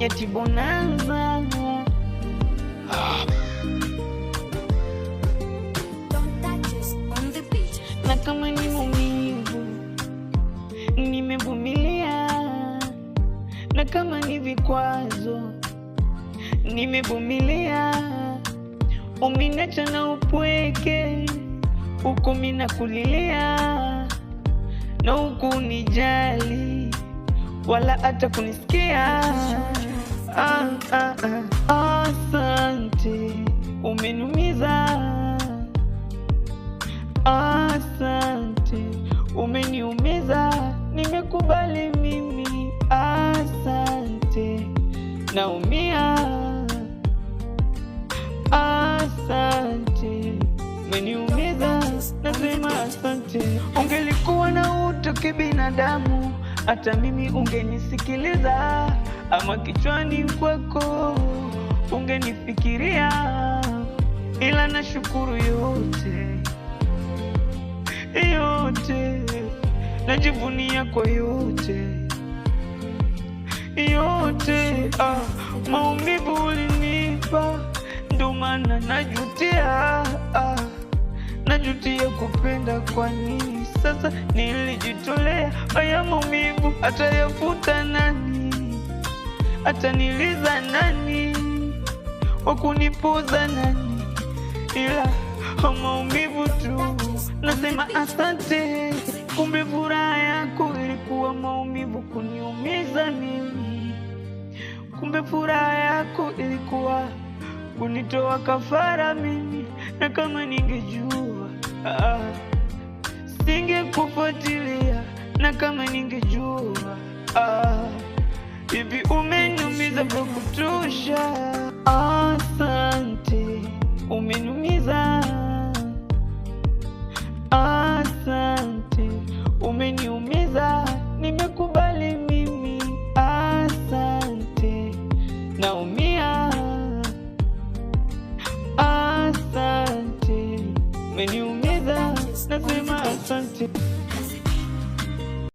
Yeti bonanza. Na kama ni maumivu nimevumilia, na kama ni vikwazo nimevumilia. Umeniacha na upweke, huku mimi nakulilia, na huku unijali wala hata kunisikia. Asante, umeniumiza. Asante, umeniumiza. Nimekubali mimi, asante, naumia. Asante, umeniumiza, nasema asante. Ungelikuwa na utu kibinadamu, hata mimi ungenisikiliza. Ama kichwani kwako ungenifikiria. Ila nashukuru yote yote, najivunia kwa yote yote. Maumivu ulinipa, ndo maana najutia. Najutia kupenda. Kwa nini sasa nilijitolea? Haya maumivu atayafuta nani? Ataniliza nani? Wakunipoza nani? Ila maumivu tu. Nasema asante, kumbe furaha yako ilikuwa maumivu kuniumiza mimi. Kumbe furaha yako ilikuwa kunitoa kafara mimi. Na kama ningejua, singekufuatilia. Na kama ningejua, hivi umeniumiza vya kutosha. Asante, umeniumiza. Asante, umeniumiza. Nimekubali mimi, asante, naumia. Asante, umeniumiza, nasema asante.